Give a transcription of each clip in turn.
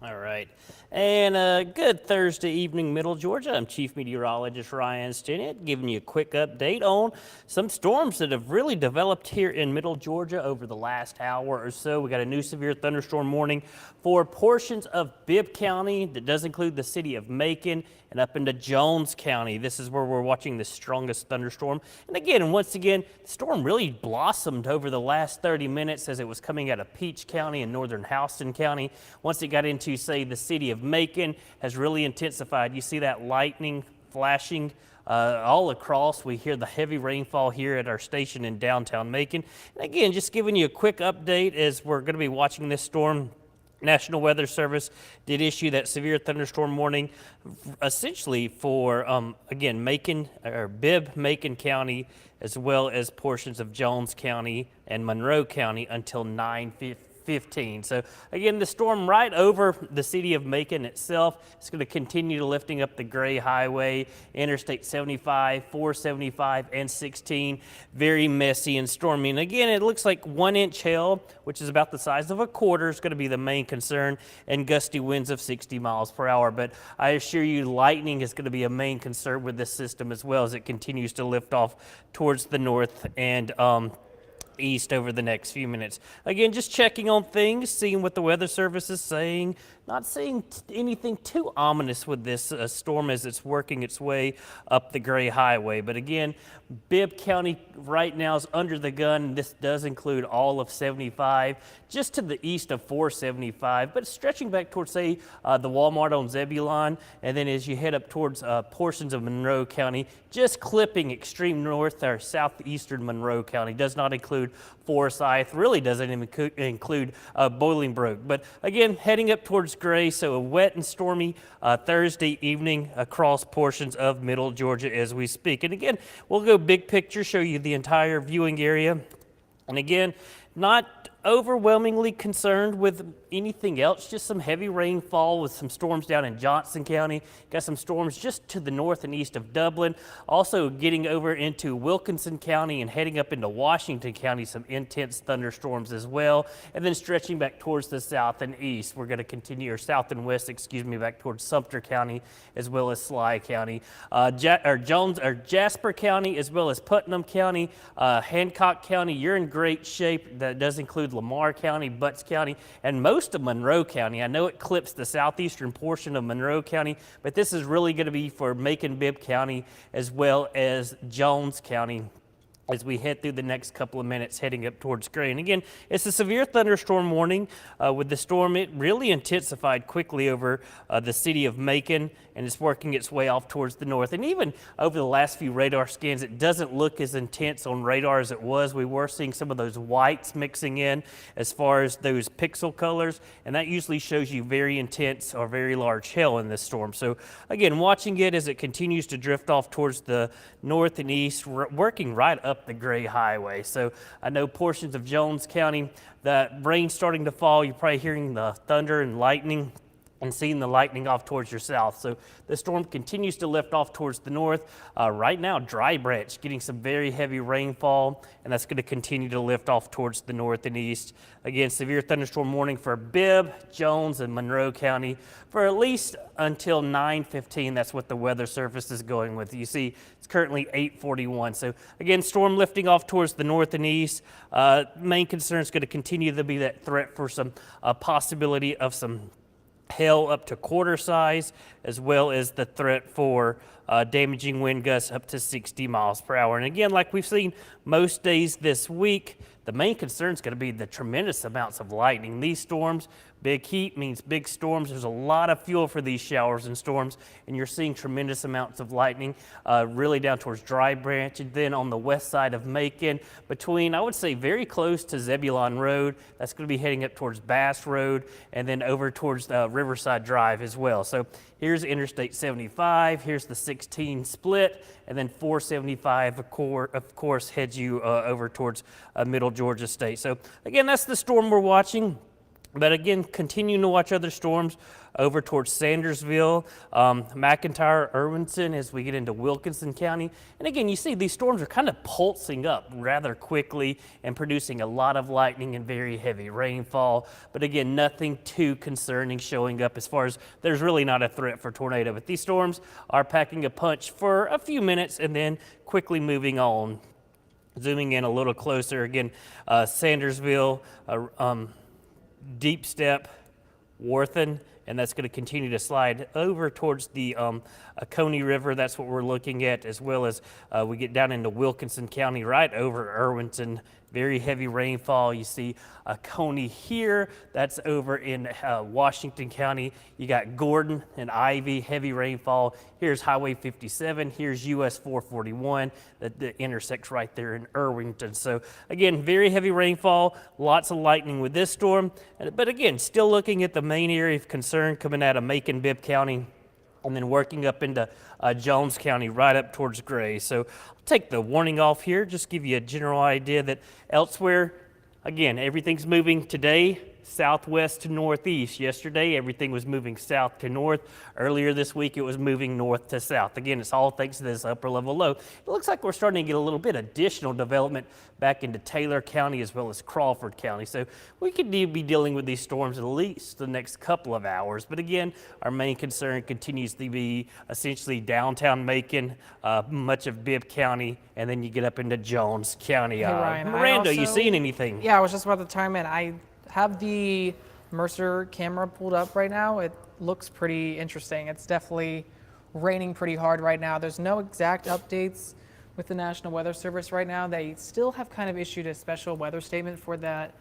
All right. And good Thursday evening, Middle Georgia. I'm Chief Meteorologist Ryan Stinnett, giving you a quick update on some storms that have really developed here in Middle Georgia over the last hour or so. We got a new severe thunderstorm warning for portions of Bibb County that does include the city of Macon and up into Jones County. This is where we're watching the strongest thunderstorm. And again, once again, the storm really blossomed over the last 30 minutes as it was coming out of Peach County and northern Houston County. Once it got into, say, the city of Macon, has really intensified. You see that lightning flashing all across. We hear the heavy rainfall here at our station in downtown Macon. And again, just giving you a quick update as we're going to be watching this storm. National Weather Service did issue that severe thunderstorm warning essentially for, again, Macon or Bibb, Macon County, as well as portions of Jones County and Monroe County until 9:15. So again, the storm right over the city of Macon itself. It's going to continue lifting up the Gray Highway, Interstate 75, 475, and 16. Very messy and stormy. And again, it looks like 1-inch hail, which is about the size of a quarter, is going to be the main concern, and gusty winds of 60 miles per hour. But I assure you, lightning is going to be a main concern with this system as well as it continues to lift off towards the north and east over the next few minutes. Again, just checking on things, seeing what the Weather Service is saying. Not seeing anything too ominous with this storm as it's working its way up the Gray Highway. But again, Bibb County right now is under the gun. This does include all of 75, just to the east of 475, but stretching back towards, say, the Walmart on Zebulon, and then as you head up towards portions of Monroe County, just clipping extreme north or southeastern Monroe County. Does not include Forsyth, really doesn't even include Bolingbroke. But again, heading up towards Gray, so a wet and stormy Thursday evening across portions of Middle Georgia as we speak. And again, we'll go big picture, show you the entire viewing area. And again, not overwhelmingly concerned with anything else, just some heavy rainfall with some storms down in Johnson County. Got some storms just to the north and east of Dublin. Also getting over into Wilkinson County and heading up into Washington County, some intense thunderstorms as well. And then stretching back towards the south and east. We're going to continue, or south and west, excuse me, back towards Sumter County as well as Sly County. Jasper County as well as Putnam County, Hancock County. You're in great shape. That does include Lamar County, Butts County, and most of Monroe County. I know it clips the southeastern portion of Monroe County, but this is really going to be for Macon, Bibb County, as well as Jones County as we head through the next couple of minutes heading up towards Gray. And again, it's a severe thunderstorm warning. With the storm, it really intensified quickly over the city of Macon, and it's working its way off towards the north. And even over the last few radar scans, it doesn't look as intense on radar as it was. We were seeing some of those whites mixing in as far as those pixel colors, and that usually shows you very intense or very large hail in this storm. So again, watching it as it continues to drift off towards the north and east, working right up the Gray Highway. So I know portions of Jones County, that rain's starting to fall. You're probably hearing the thunder and lightning and seeing the lightning off towards your south. So the storm continues to lift off towards the north. Right now, Dry Branch getting some very heavy rainfall, and that's going to continue to lift off towards the north and east. Again, severe thunderstorm warning for Bibb, Jones, and Monroe County for at least until 9:15. That's what the Weather Service is going with. You see, it's currently 8:41. So again, storm lifting off towards the north and east. Main concern is going to continue to be that threat for some possibility of some hail up to quarter size, as well as the threat for damaging wind gusts up to 60 miles per hour. And again, like we've seen most days this week, the main concern is going to be the tremendous amounts of lightning. These storms, big heat means big storms. There's a lot of fuel for these showers and storms, and you're seeing tremendous amounts of lightning really down towards Dry Branch, and then on the west side of Macon between, I would say, very close to Zebulon Road. That's going to be heading up towards Bass Road and then over towards Riverside Drive as well. So here's Interstate 75, here's the 16 split, and then 475, of course, heads you over towards Middle Georgia State. So again, that's the storm we're watching. But again, continuing to watch other storms over towards Sandersville, McIntyre, Irwinson as we get into Wilkinson County. And again, you see these storms are kind of pulsing up rather quickly and producing a lot of lightning and very heavy rainfall. But again, nothing too concerning showing up as far as there's really not a threat for tornado. But these storms are packing a punch for a few minutes and then quickly moving on. Zooming in a little closer, again, Sandersville, Deep Step, Worthen, and that's going to continue to slide over towards the Oconee River. That's what we're looking at, as well as we get down into Wilkinson County, right over Irwinson. Very heavy rainfall. You see Oconee here. That's over in Washington County. You got Gordon and Ivy, heavy rainfall. Here's Highway 57. Here's US 441 that intersects right there in Irwinton. So again, very heavy rainfall, lots of lightning with this storm. But again, still looking at the main area of concern coming out of Macon-Bibb County, and then working up into Jones County right up towards Gray. So I'll take the warning off here, just give you a general idea that elsewhere, again, everything's moving today southwest to northeast. Yesterday, everything was moving south to north. Earlier this week, it was moving north to south. Again, it's all thanks to this upper level low. It looks like we're starting to get a little bit additional development back into Taylor County as well as Crawford County. So we could be dealing with these storms at least the next couple of hours. But again, our main concern continues to be essentially downtown Macon, much of Bibb County, and then you get up into Jones County. Hey, Ryan, Miranda, you seeing anything? Yeah, I was just about to chime in. I have the Mercer camera pulled up right now. It looks pretty interesting. It's definitely raining pretty hard right now. There's no exact updates with the National Weather Service right now. They still have kind of issued a special weather statement for that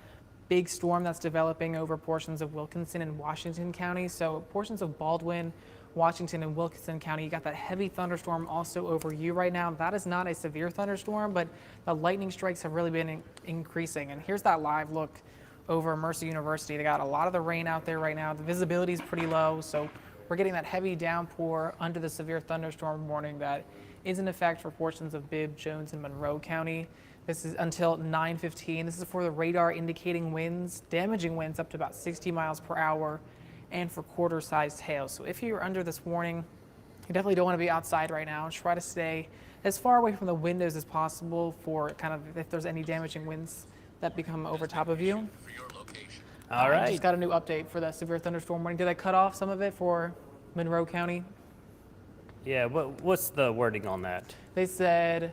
big storm that's developing over portions of Wilkinson and Washington County. So portions of Baldwin, Washington, and Wilkinson County, you got that heavy thunderstorm also over you right now. That is not a severe thunderstorm, but the lightning strikes have really been increasing. And here's that live look over Mercer University. They got a lot of the rain out there right now. The visibility is pretty low, so we're getting that heavy downpour under the severe thunderstorm warning that is in effect for portions of Bibb, Jones, and Monroe County. This is until 9:15. This is for the radar indicating winds, damaging winds up to about 60 miles per hour, and for quarter-sized hail. So if you're under this warning, you definitely don't want to be outside right now. Try to stay as far away from the windows as possible for kind of if there's any damaging winds that become over top of you. All right. Just got a new update for that severe thunderstorm warning. Did I cut off some of it for Monroe County? Yeah, what's the wording on that? They said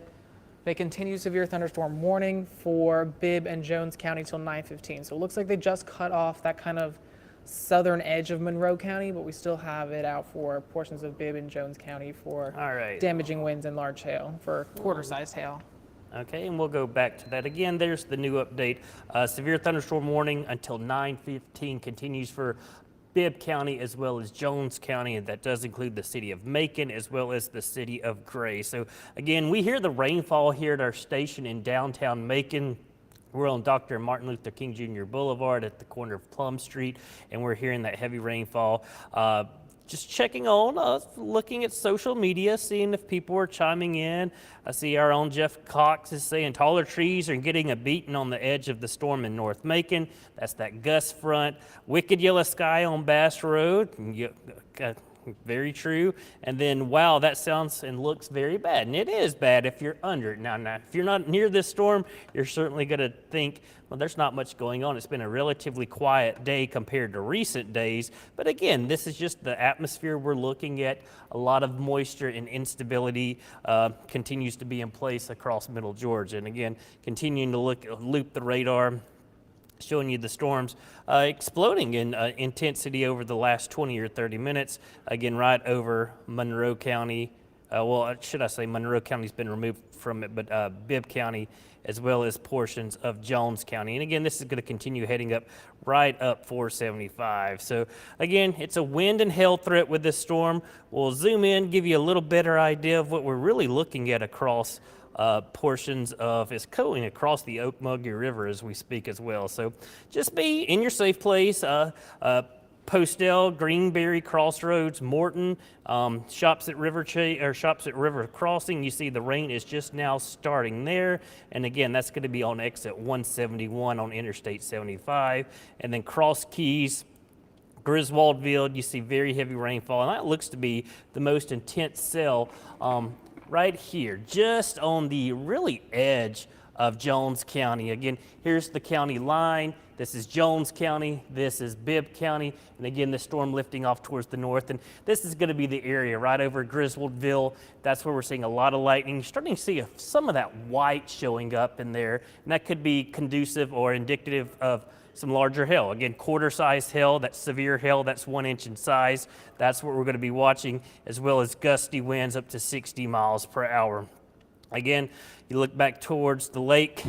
they continue severe thunderstorm warning for Bibb and Jones County till 9:15. So it looks like they just cut off that kind of southern edge of Monroe County, but we still have it out for portions of Bibb and Jones County for damaging winds and large hail, for quarter-sized hail. Okay, and we'll go back to that again. There's the new update. Severe thunderstorm warning until 9:15 continues for Bibb County as well as Jones County, and that does include the city of Macon as well as the city of Gray. So again, we hear the rainfall here at our station in downtown Macon. We're on Dr. Martin Luther King Jr. Boulevard at the corner of Plum Street, and we're hearing that heavy rainfall. Just checking on, looking at social media, seeing if people are chiming in. I see our own Jeff Cox is saying taller trees are getting a beating on the edge of the storm in North Macon. That's that gust front. Wicked yellow sky on Bass Road. Very true. And then, wow, that sounds and looks very bad. And it is bad if you're under it. Now, if you're not near this storm, you're certainly going to think, well, there's not much going on. It's been a relatively quiet day compared to recent days. But again, this is just the atmosphere we're looking at. A lot of moisture and instability continues to be in place across Middle Georgia. And again, continuing to loop the radar, showing you the storms exploding in intensity over the last 20 or 30 minutes. Again, right over Monroe County. Should I say Monroe County's been removed from it, but Bibb County as well as portions of Jones County. And again, this is going to continue heading up right up 475. So again, it's a wind and hail threat with this storm. We'll zoom in, give you a little better idea of what we're really looking at across portions of, it's going across the Ocmulgee River as we speak as well. So just be in your safe place. Postel, Greenberry, Crossroads, Morton, shops at River Crossing. You see the rain is just now starting there. And again, that's going to be on exit 171 on Interstate 75. And then Cross Keys, Griswoldville, you see very heavy rainfall. And that looks to be the most intense cell right here, just on the really edge of Jones County. Again, here's the county line. This is Jones County, this is Bibb County, and again, the storm lifting off towards the north. And this is going to be the area right over Griswoldville. That's where we're seeing a lot of lightning. You're starting to see some of that white showing up in there, and that could be conducive or indicative of some larger hail. Again, quarter-sized hail, that's severe hail, that's 1 inch in size. That's what we're going to be watching, as well as gusty winds up to 60 miles per hour. Again, you look back towards the lake,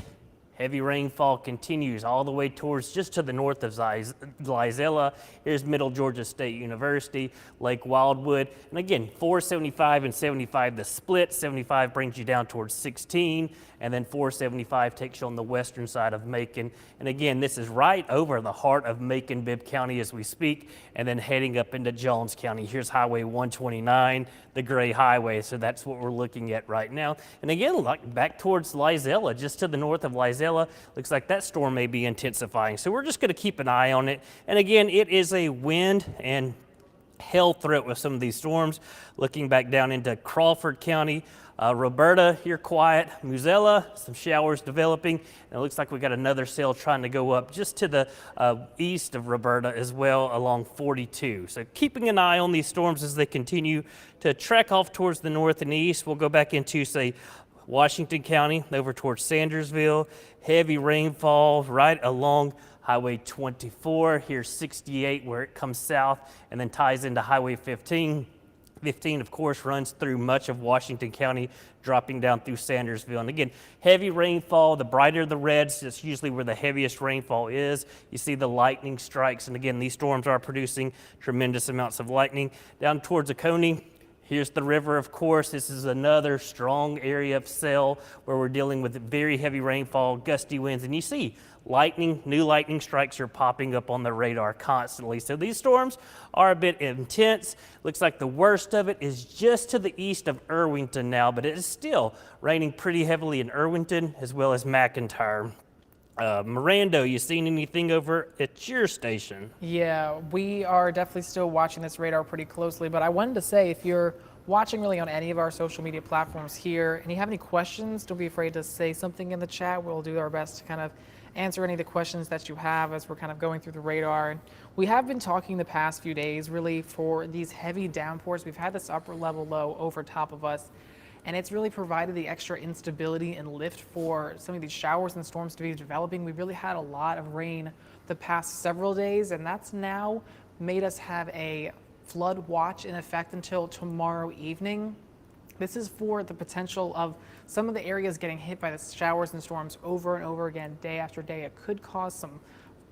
heavy rainfall continues all the way towards just to the north of Lizella. Here's Middle Georgia State University, Lake Wildwood. And again, 475 and 75, the split. 75 brings you down towards 16, and then 475 takes you on the western side of Macon. And again, this is right over the heart of Macon-Bibb County as we speak, and then heading up into Jones County. Here's Highway 129, the Gray Highway. So that's what we're looking at right now. And again, like back towards Lizella, just to the north of Lizella, looks like that storm may be intensifying. So we're just going to keep an eye on it. And again, it is a wind and hail threat with some of these storms. Looking back down into Crawford County, Roberta here quiet, Muzella, some showers developing, and it looks like we got another cell trying to go up just to the east of Roberta as well along 42. So keeping an eye on these storms as they continue to trek off towards the north and east. We'll go back into, say, Washington County over towards Sandersville. Heavy rainfall right along Highway 24, here's 68 where it comes south and then ties into Highway 15. 15, of course, runs through much of Washington County, dropping down through Sandersville. And again, heavy rainfall, the brighter the reds, that's usually where the heaviest rainfall is. You see the lightning strikes, and again, these storms are producing tremendous amounts of lightning. Down towards Oconee, here's the river, of course. This is another strong area of cell where we're dealing with very heavy rainfall, gusty winds, and you see lightning, new lightning strikes are popping up on the radar constantly. So these storms are a bit intense. Looks like the worst of it is just to the east of Irwington now, but it is still raining pretty heavily in Irwington as well as McIntyre. Mirando, you seen anything over at your station? Yeah, we are definitely still watching this radar pretty closely, but I wanted to say, if you're watching really on any of our social media platforms here and you have any questions, don't be afraid to say something in the chat. We'll do our best to kind of answer any of the questions that you have as we're kind of going through the radar. And we have been talking the past few days really for these heavy downpours. We've had this upper level low over top of us, and it's really provided the extra instability and lift for some of these showers and storms to be developing. We really had a lot of rain the past several days, and that's now made us have a flood watch in effect until tomorrow evening. This is for the potential of some of the areas getting hit by the showers and storms over and over again, day after day. It could cause some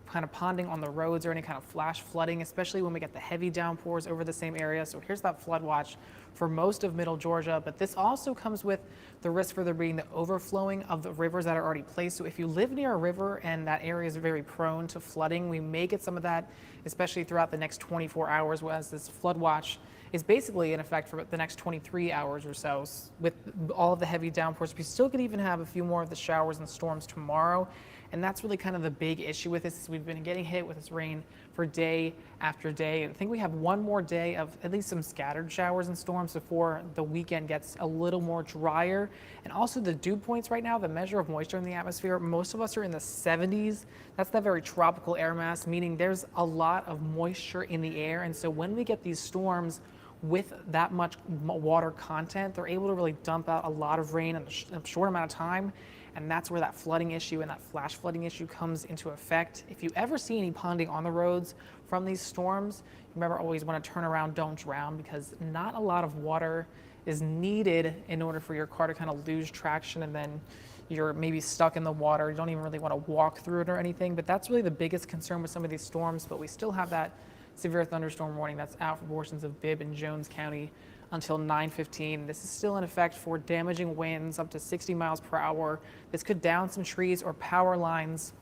kind of ponding on the roads or any kind of flash flooding, especially when we get the heavy downpours over the same area. So here's that flood watch for most of Middle Georgia, but this also comes with the risk for there being the overflowing of the rivers that are already placed. So if you live near a river and that area is very prone to flooding, we may get some of that, especially throughout the next 24 hours, whereas this flood watch is basically in effect for the next 23 hours or so. With all of the heavy downpours, we still could even have a few more of the showers and storms tomorrow. And that's really kind of the big issue with this. We've been getting hit with this rain for day after day. I think we have one more day of at least some scattered showers and storms before the weekend gets a little more drier. And also the dew points right now, the measure of moisture in the atmosphere, most of us are in the 70s. That's that very tropical air mass, meaning there's a lot of moisture in the air. And so when we get these storms with that much water content, they're able to really dump out a lot of rain in a short amount of time. And that's where that flooding issue and that flash flooding issue comes into effect. If you ever see any ponding on the roads from these storms, remember, always want to turn around, don't drown, because not a lot of water is needed in order for your car to kind of lose traction and then you're maybe stuck in the water. You don't even really want to walk through it or anything, but that's really the biggest concern with some of these storms. But we still have that severe thunderstorm warning that's out for portions of Bibb and Jones County until 9:15. This is still in effect for damaging winds up to 60 miles per hour. This could down some trees or power lines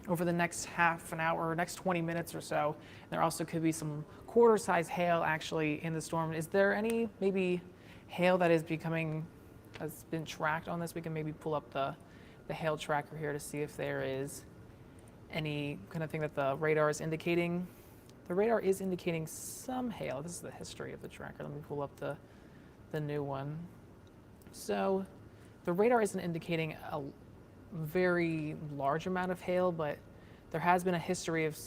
over the next half an hour or next 20 minutes or so. There also could be some quarter-size hail actually in the storm. Is there any maybe hail that has been tracked on this? We can maybe pull up the hail tracker here to see if there is any kind of thing that the radar is indicating. The radar is indicating some hail. This is the history of the tracker. Let me pull up the new one. So the radar isn't indicating a very large amount of hail, but there has been a history of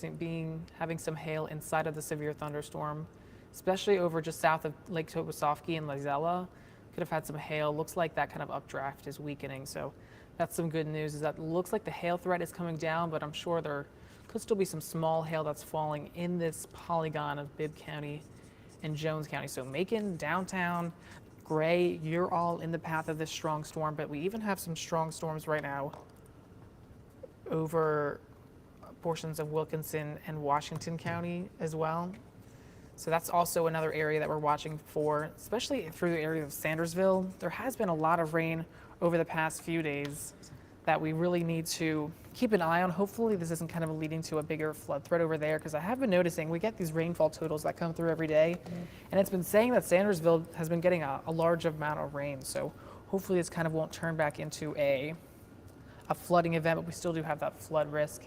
having some hail inside of the severe thunderstorm, especially over just south of Lake Tobesofkee and Lizella. Could have had some hail. Looks like that kind of updraft is weakening. So that's some good news, is that it looks like the hail threat is coming down, but I'm sure there could still be some small hail that's falling in this polygon of Bibb County and Jones County. So Macon, downtown, Gray, you're all in the path of this strong storm, but we even have some strong storms right now over portions of Wilkinson and Washington County as well. So that's also another area that we're watching for, especially through the area of Sandersville. There has been a lot of rain over the past few days that we really need to keep an eye on. Hopefully this isn't kind of leading to a bigger flood threat over there, because I have been noticing we get these rainfall totals that come through every day, and it's been saying that Sandersville has been getting a large amount of rain. So hopefully this kind of won't turn back into a flooding event, but we still do have that flood risk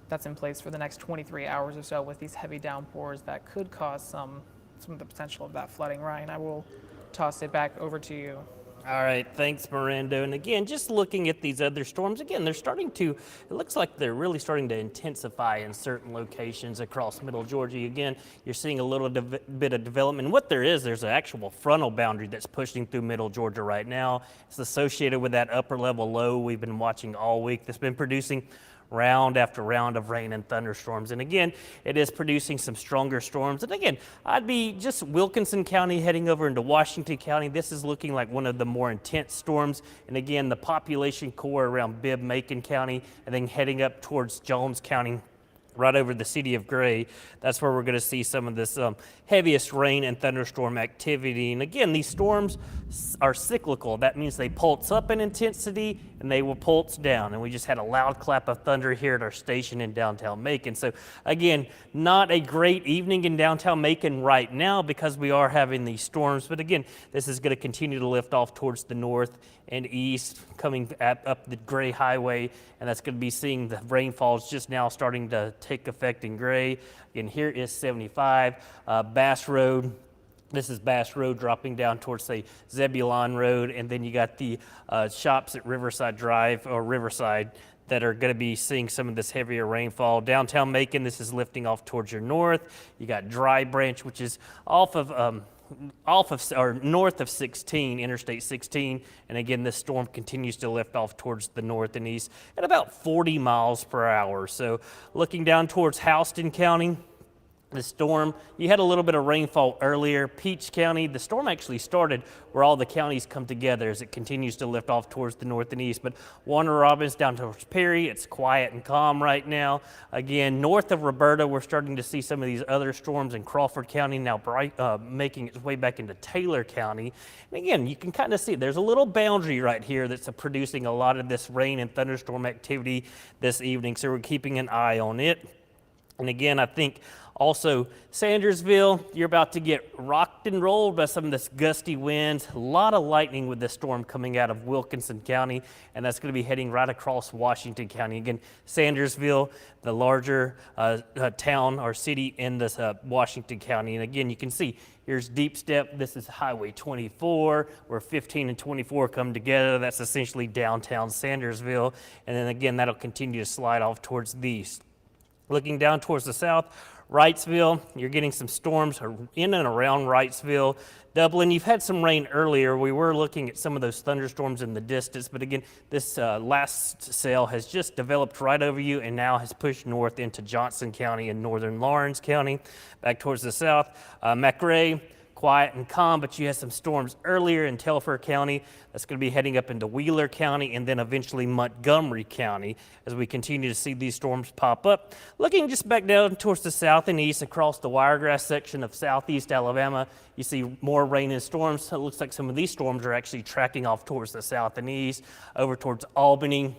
that's in place for the next 23 hours or so with these heavy downpours that could cause some of the potential of that flooding. Ryan, I will toss it back over to you. All right, thanks, Miranda. And again, just looking at these other storms, again, it looks like they're really starting to intensify in certain locations across Middle Georgia. Again, you're seeing a little bit of development. What there's an actual frontal boundary that's pushing through Middle Georgia right now. It's associated with that upper level low we've been watching all week that's been producing round after round of rain and thunderstorms. And again, it is producing some stronger storms. And again, I'd be just Wilkinson County heading over into Washington County. This is looking like one of the more intense storms. And again, the population core around Bibb, Macon County, and then heading up towards Jones County, right over the city of Gray. That's where we're going to see some of this heaviest rain and thunderstorm activity. And again, these storms are cyclical. That means they pulse up in intensity and they will pulse down. And we just had a loud clap of thunder here at our station in downtown Macon. So again, not a great evening in downtown Macon right now because we are having these storms. But again, this is going to continue to lift off towards the north and east, coming up the Gray Highway, and that's going to be seeing the rainfalls just now starting to take effect in Gray. Again, here is 75, Bass Road. This is Bass Road dropping down towards, say, Zebulon Road, and then you got the shops at Riverside Drive or Riverside that are going to be seeing some of this heavier rainfall. Downtown Macon, this is lifting off towards your north. You got Dry Branch, which is north of 16, Interstate 16, and again, this storm continues to lift off towards the north and east at about 40 miles per hour. So looking down towards Houston County, the storm, you had a little bit of rainfall earlier. Peach County, the storm actually started where all the counties come together as it continues to lift off towards the north and east. But Warner Robins down towards Perry, it's quiet and calm right now. Again, north of Roberta, we're starting to see some of these other storms in Crawford County now making its way back into Taylor County. And again, you can kind of see there's a little boundary right here that's producing a lot of this rain and thunderstorm activity this evening. So we're keeping an eye on it. And again, I think also Sandersville, you're about to get rocked and rolled by some of this gusty winds. A lot of lightning with this storm coming out of Wilkinson County, and that's going to be heading right across Washington County. Again, Sandersville, the larger town or city in this Washington County. And again, you can see here's Deep Step. This is Highway 24, where 15 and 24 come together. That's essentially downtown Sandersville. And then again, that'll continue to slide off towards the east. Looking down towards the south, Wrightsville, you're getting some storms in and around Wrightsville. Dublin, you've had some rain earlier. We were looking at some of those thunderstorms in the distance, but again, this last cell has just developed right over you and now has pushed north into Johnson County and northern Lawrence County. Back towards the south, McRae, quiet and calm, but you had some storms earlier in Telfair County. That's going to be heading up into Wheeler County and then eventually Montgomery County as we continue to see these storms pop up. Looking just back down towards the south and east across the Wiregrass section of southeast Alabama, you see more rain and storms. So it looks like some of these storms are actually tracking off towards the south and east, over towards Albany,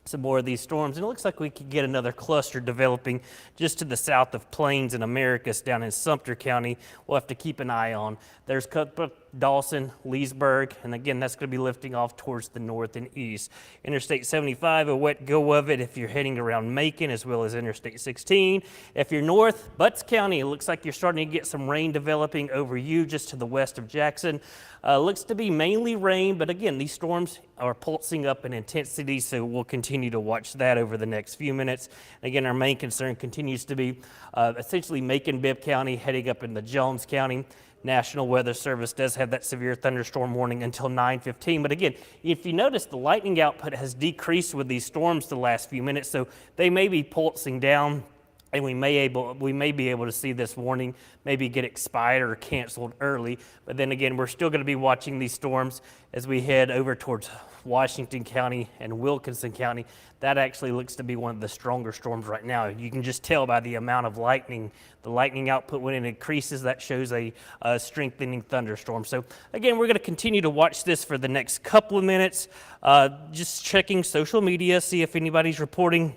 some more of these storms, and it looks like we could get another cluster developing just to the south of Plains and Americus down in Sumter County. We'll have to keep an eye on. There's Cuthbert, Dawson, Leesburg, and again, that's going to be lifting off towards the north and east. Interstate 75, a wet go of it if you're heading around Macon, as well as Interstate 16. If you're north, Butts County, it looks like you're starting to get some rain developing over you just to the west of Jackson. Looks to be mainly rain, but again, these storms are pulsing up in intensity, so we'll continue to watch that over the next few minutes. Again, our main concern continues to be essentially Macon-Bibb County heading up into Jones County. National Weather Service does have that severe thunderstorm warning until 9:15. But again, if you notice, the lightning output has decreased with these storms the last few minutes, so they may be pulsing down, and we may be able to see this warning maybe get expired or canceled early. But then again, we're still going to be watching these storms as we head over towards Washington County and Wilkinson County. That actually looks to be one of the stronger storms right now. You can just tell by the amount of lightning. The lightning output, when it increases, that shows a strengthening thunderstorm. So again, we're going to continue to watch this for the next couple of minutes. Just checking social media, see if anybody's reporting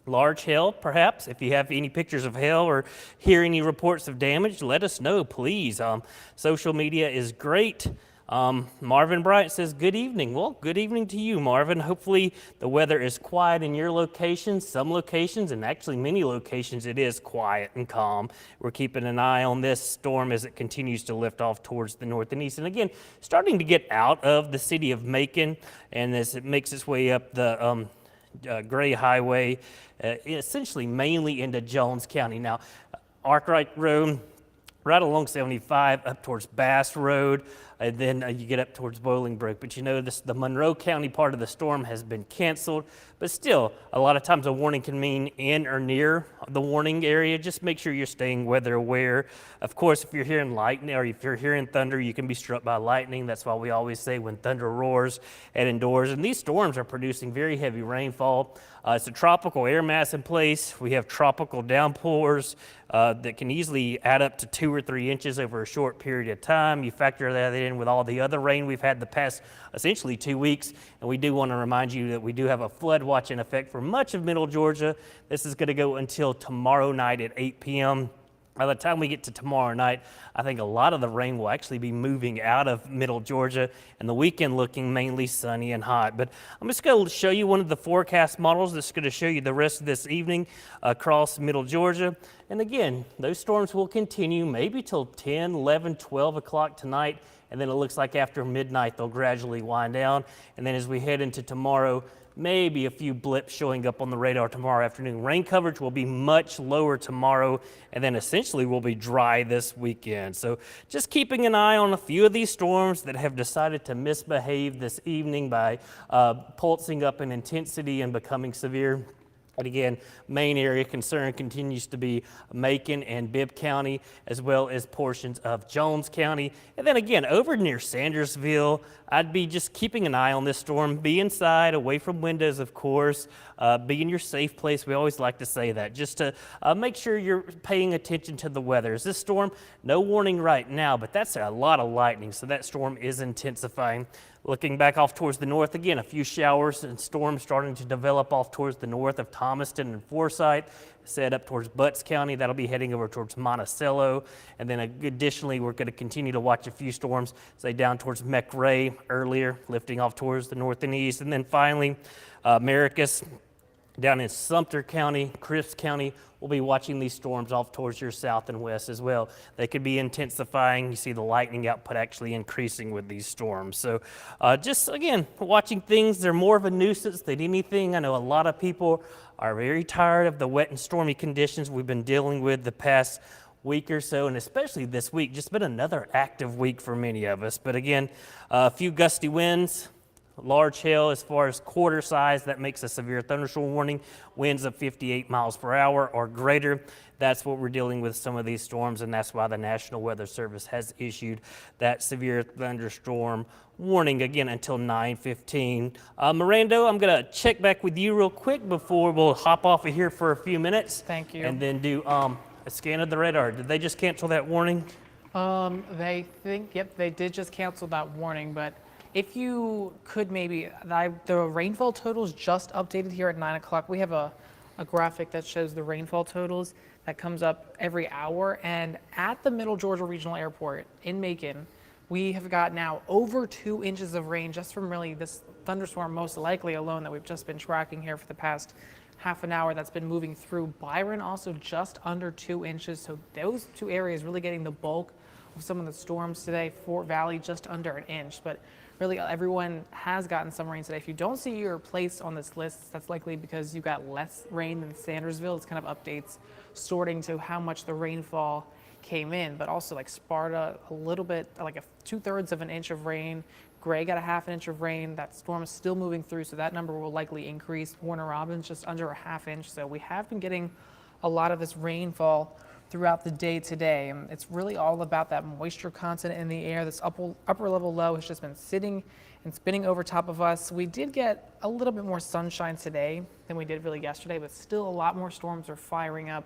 large hail, perhaps. If you have any pictures of hail or hear any reports of damage, let us know, please. Social media is great. Marvin Bryant says, good evening. Well, good evening to you, Marvin. Hopefully the weather is quiet in your locations. Some locations, and actually many locations, it is quiet and calm. We're keeping an eye on this storm as it continues to lift off towards the north and east. And again, starting to get out of the city of Macon, and as it makes its way up the Gray Highway, essentially mainly into Jones County. Now, Arkwright Road, right along 75 up towards Bass Road, and then you get up towards Bolingbrook. But you know, the Monroe County part of the storm has been canceled, but still, a lot of times a warning can mean in or near the warning area. Just make sure you're staying weather aware. Of course, if you're hearing lightning or if you're hearing thunder, you can be struck by lightning. That's why we always say when thunder roars, head indoors. And these storms are producing very heavy rainfall. It's a tropical air mass in place. We have tropical downpours that can easily add up to 2 or 3 inches over a short period of time. You factor that in with all the other rain we've had the past essentially 2 weeks. And we do want to remind you that we do have a flood watch in effect for much of middle Georgia. This is going to go until tomorrow night at 8 p.m. By the time we get to tomorrow night, I think a lot of the rain will actually be moving out of middle Georgia, and the weekend looking mainly sunny and hot. But I'm just going to show you one of the forecast models that's going to show you the rest of this evening across middle Georgia. And again, those storms will continue maybe till 10, 11, 12 o'clock tonight, and then it looks like after midnight they'll gradually wind down. And then as we head into tomorrow, maybe a few blips showing up on the radar tomorrow afternoon. Rain coverage will be much lower tomorrow, and then essentially will be dry this weekend. So just keeping an eye on a few of these storms that have decided to misbehave this evening by pulsing up in intensity and becoming severe. But again, main area concern continues to be Macon and Bibb County, as well as portions of Jones County. And then again, over near Sandersville, I'd be just keeping an eye on this storm. Be inside, away from windows, of course. Be in your safe place. We always like to say that, just to make sure you're paying attention to the weather. Is this storm? No warning right now, but that's a lot of lightning, so that storm is intensifying. Looking back off towards the north, again, a few showers and storms starting to develop off towards the north of Thomaston and Forsyth. Set up towards Butts County, that'll be heading over towards Monticello. And then additionally, we're going to continue to watch a few storms, say down towards McRae earlier, lifting off towards the north and east. And then finally, Americus down in Sumter County, Crisp County, we'll be watching these storms off towards your south and west as well. They could be intensifying. You see the lightning output actually increasing with these storms. So just, again, watching things. They're more of a nuisance than anything. I know a lot of people are very tired of the wet and stormy conditions we've been dealing with the past week or so, and especially this week. Just been another active week for many of us. But again, a few gusty winds. Large hail as far as quarter size, that makes a severe thunderstorm warning. Winds of 58 miles per hour or greater. That's what we're dealing with some of these storms, and that's why the National Weather Service has issued that severe thunderstorm warning again until 9:15. Mirando, I'm going to check back with you real quick before we'll hop off of here for a few minutes. Thank you. And then do a scan of the radar. Did they just cancel that warning? They think, yep, they did just cancel that warning, but If you could maybe, the rainfall totals just updated here at 9 o'clock. We have a graphic that shows the rainfall totals that comes up every hour. And at the Middle Georgia Regional Airport in Macon, we have got now over 2 inches of rain just from really this thunderstorm, most likely alone, that we've just been tracking here for the past half an hour that's been moving through. Byron also just under 2 inches. So those two areas really getting the bulk of some of the storms today. Fort Valley just under an inch, but really everyone has gotten some rain today. If you don't see your place on this list, that's likely because you got less rain than Sandersville. It's kind of updates sorting to how much the rainfall came in, but also like Sparta, a little bit, like a 2/3 of an inch of rain. Gray got a half an inch of rain. That storm is still moving through, so that number will likely increase. Warner Robins just under a half inch. So we have been getting a lot of this rainfall throughout the day today. And it's really all about that moisture content in the air. This upper level low has just been sitting and spinning over top of us. We did get a little bit more sunshine today than we did really yesterday, but still a lot more storms are firing up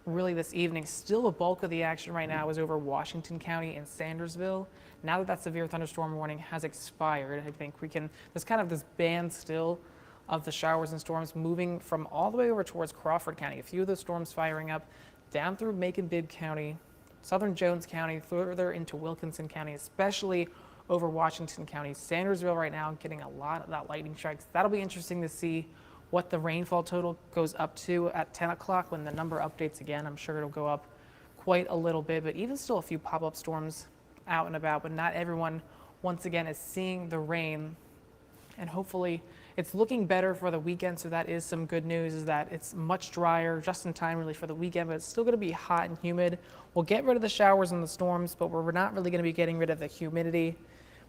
really this evening. Still the bulk of the action right now is over Washington County and Sandersville. Now that that severe thunderstorm warning has expired, I think we can, there's kind of this band still of the showers and storms moving from all the way over towards Crawford County. A few of those storms firing up down through Macon-Bibb County, southern Jones County, further into Wilkinson County, especially over Washington County. Sandersville right now getting a lot of that lightning strikes. That'll be interesting to see what the rainfall total goes up to at 10 o'clock when the number updates again. I'm sure it'll go up quite a little bit, but even still a few pop-up storms out and about, but not everyone, once again, is seeing the rain. And hopefully it's looking better for the weekend, so that is some good news, is that it's much drier, just in time really for the weekend, but it's still going to be hot and humid. We'll get rid of the showers and the storms, but we're not really going to be getting rid of the humidity.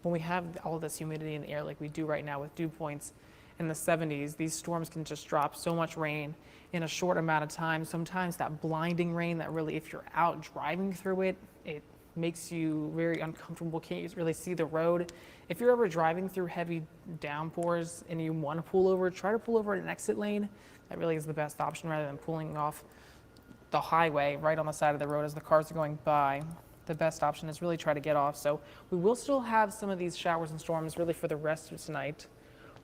When we have all this humidity in the air like we do right now with dew points in the 70s, these storms can just drop so much rain in a short amount of time. Sometimes that blinding rain that really, if you're out driving through it, it makes you very uncomfortable, can't really see the road. If you're ever driving through heavy downpours and you want to pull over, try to pull over in an exit lane. That really is the best option rather than pulling off the highway right on the side of the road as the cars are going by. The best option is really try to get off. So we will still have some of these showers and storms really for the rest of tonight.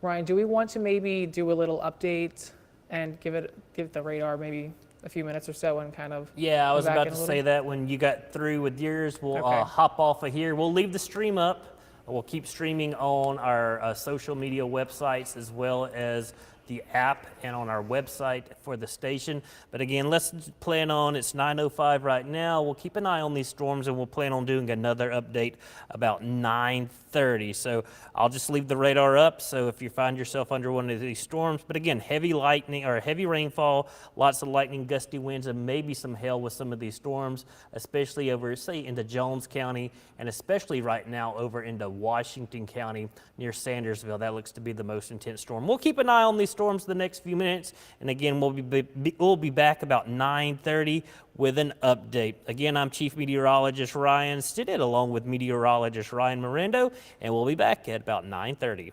Ryan, do we want to maybe do a little update and give the radar maybe a few minutes or so and kind of Yeah, I was go back about in to a say little? that when you got through with yours, we'll Okay. hop off of here. We'll leave the stream up. We'll keep streaming on our social media websites as well as the app and on our website for the station. But again, let's plan on, it's 9:05 right now. We'll keep an eye on these storms and we'll plan on doing another update about 9:30. So I'll just leave the radar up. So if you find yourself under one of these storms, but again, heavy lightning or heavy rainfall, lots of lightning, gusty winds, and maybe some hail with some of these storms, especially over, say, into Jones County, and especially right now over into Washington County near Sandersville. That looks to be the most intense storm. We'll keep an eye on these storms the next few minutes, and again, we'll be back about 9:30 with an update. Again, I'm Chief Meteorologist Ryan Stinnett along with meteorologist Ryan Mirando, and we'll be back at about 9:30.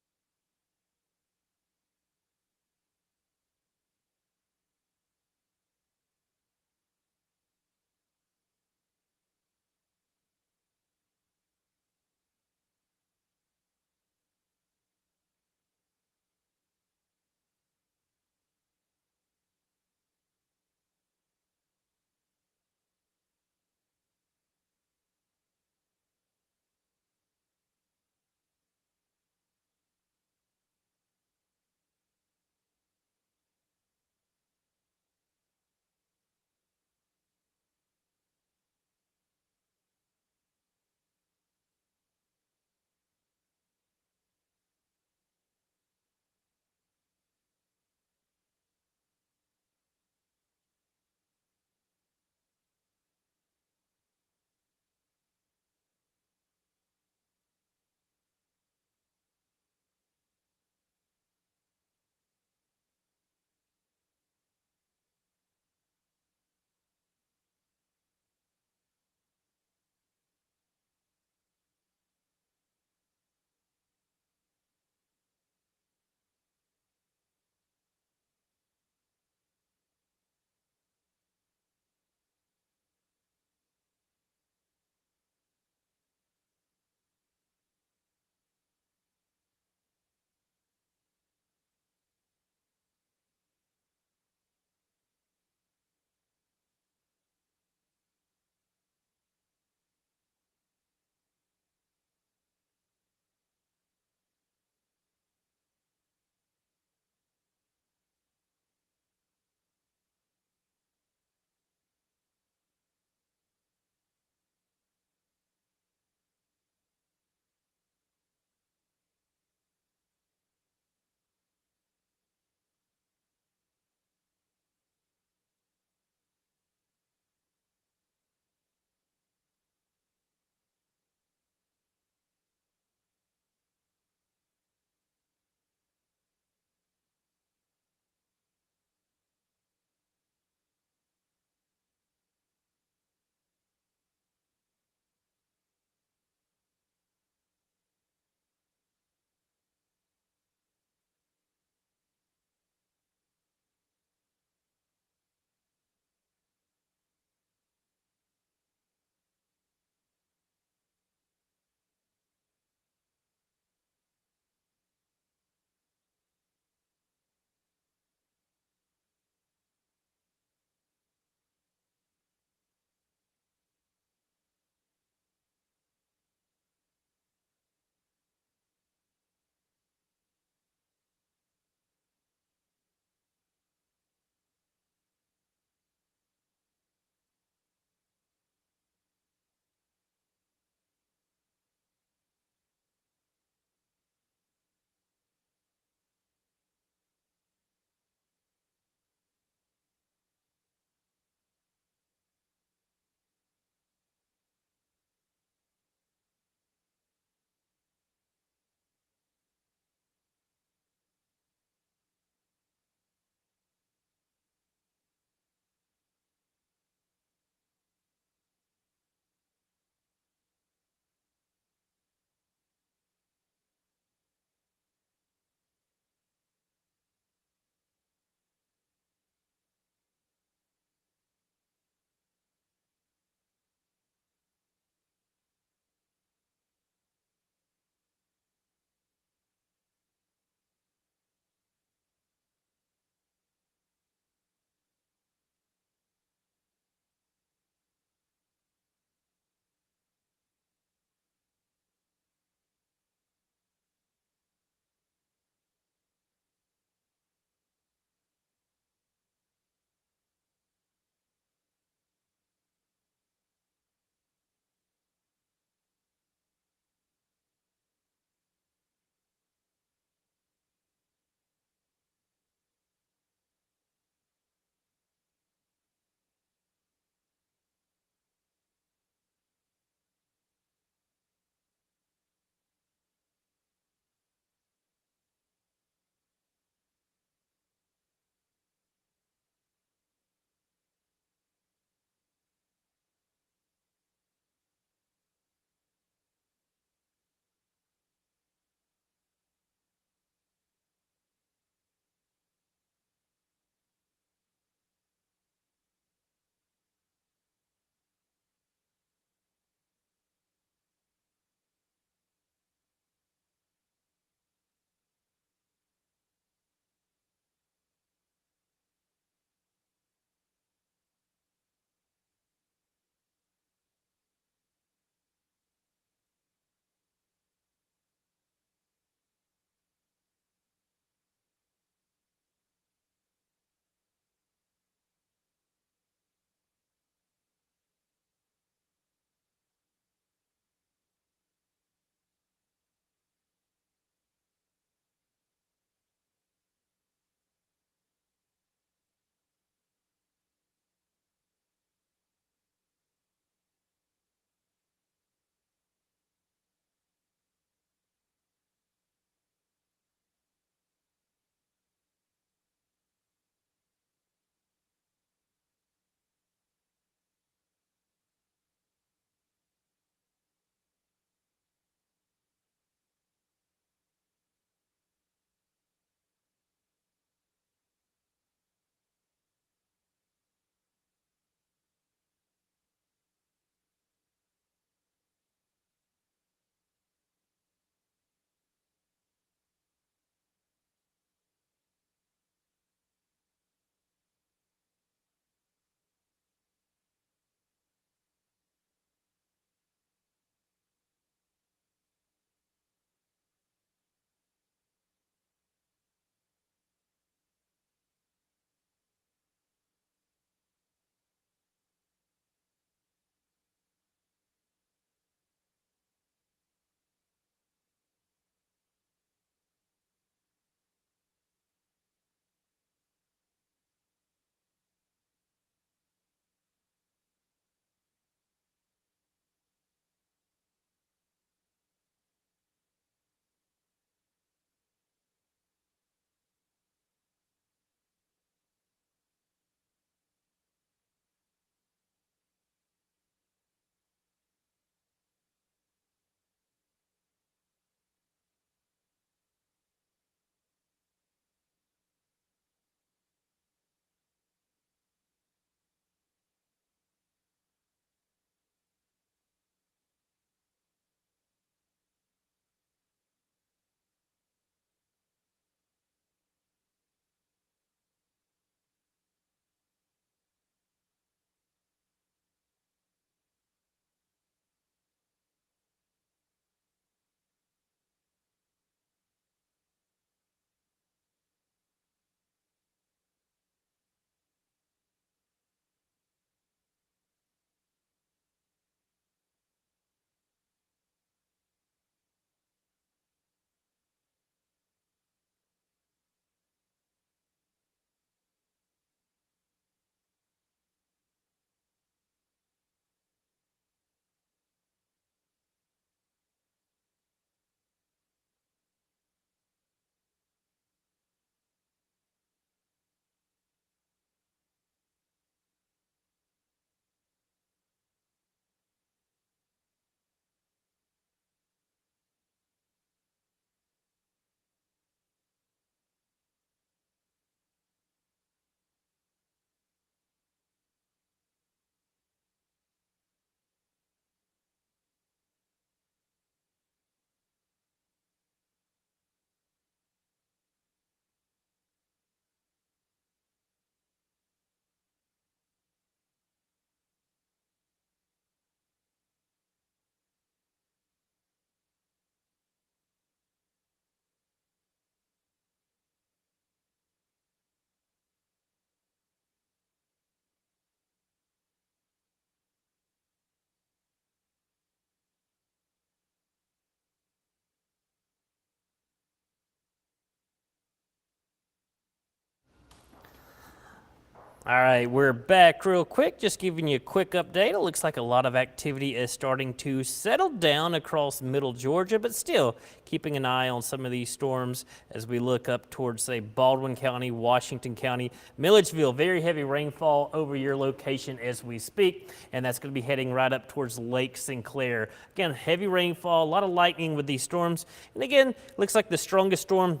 All right, we're back real quick, just giving you a quick update. It looks like a lot of activity is starting to settle down across middle Georgia, but still keeping an eye on some of these storms as we look up towards, say, Baldwin County, Washington County, Milledgeville. Very heavy rainfall over your location as we speak, and that's going to be heading right up towards Lake Sinclair. Again, heavy rainfall, a lot of lightning with these storms, and again, looks like the strongest storm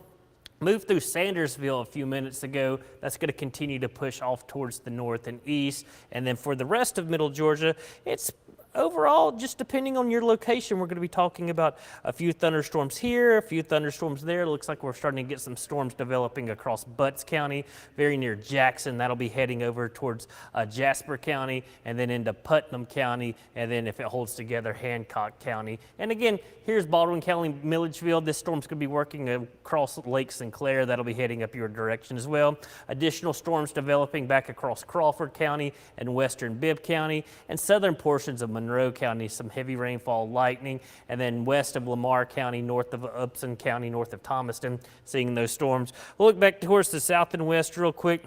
moved through Sandersville a few minutes ago. That's going to continue to push off towards the north and east. And then for the rest of middle Georgia, it's overall, just depending on your location, we're going to be talking about a few thunderstorms here, a few thunderstorms there. It looks like we're starting to get some storms developing across Butts County, very near Jackson. That'll be heading over towards Jasper County and then into Putnam County, and then if it holds together, Hancock County. And again, here's Baldwin County, Milledgeville. This storm's going to be working across Lake Sinclair. That'll be heading up your direction as well. Additional storms developing back across Crawford County and western Bibb County and southern portions of Monroe County, some heavy rainfall, lightning, and then west of Lamar County, north of Upson County, north of Thomaston, seeing those storms. We'll look back towards the south and west real quick.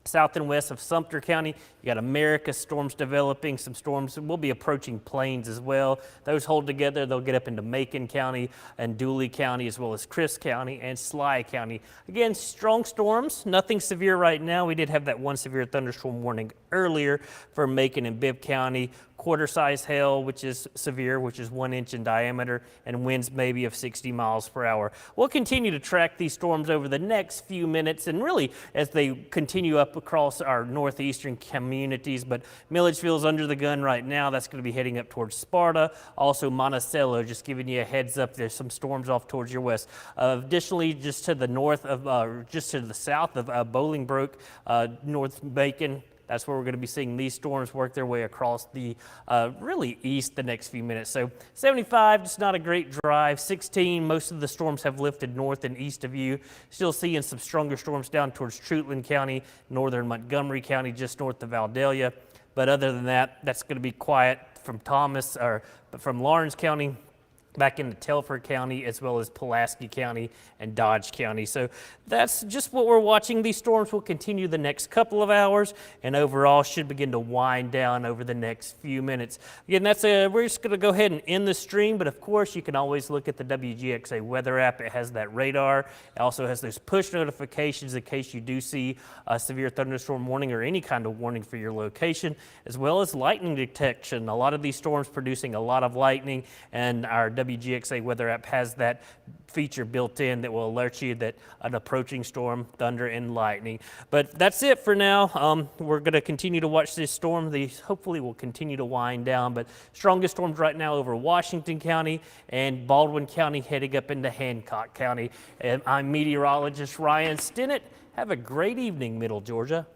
South and west of Sumter County, you got America storms developing, some storms will be approaching Plains as well. Those hold together, they'll get up into Macon County and Dooley County, as well as Crisp County and Sly County. Again, strong storms, nothing severe right now. We did have that one severe thunderstorm warning earlier for Macon and Bibb County. Quarter-size hail, which is severe, which is 1 inch in diameter, and winds maybe of 60 miles per hour. We'll continue to track these storms over the next few minutes and really as they continue up across our northeastern communities. But Milledgeville's under the gun right now. That's going to be heading up towards Sparta. Also Monticello, just giving you a heads up. There's some storms off towards your west. Additionally, just to the north of, just to the south of Bolingbroke, North Macon. That's where we're going to be seeing these storms work their way across the really east the next few minutes. So 75, just not a great drive. 16, most of the storms have lifted north and east of you. Still seeing some stronger storms down towards Treutlen County, northern Montgomery County, just north of Vandalia. But other than that, that's going to be quiet from from Lawrence County back into Telford County, as well as Pulaski County and Dodge County. So that's just what we're watching. These storms will continue the next couple of hours and overall should begin to wind down over the next few minutes. Again, we're just going to go ahead and end the stream, but of course you can always look at the WGXA weather app. It has that radar. It also has those push notifications in case you do see a severe thunderstorm warning or any kind of warning for your location, as well as lightning detection. A lot of these storms producing a lot of lightning, and our WGXA weather app has that feature built in that will alert you that an approaching storm, thunder and lightning. But that's it for now. We're going to continue to watch this storm. These hopefully will continue to wind down, but strongest storms right now over Washington County and Baldwin County heading up into Hancock County. And I'm meteorologist Ryan Stinnett. Have a great evening, Middle Georgia.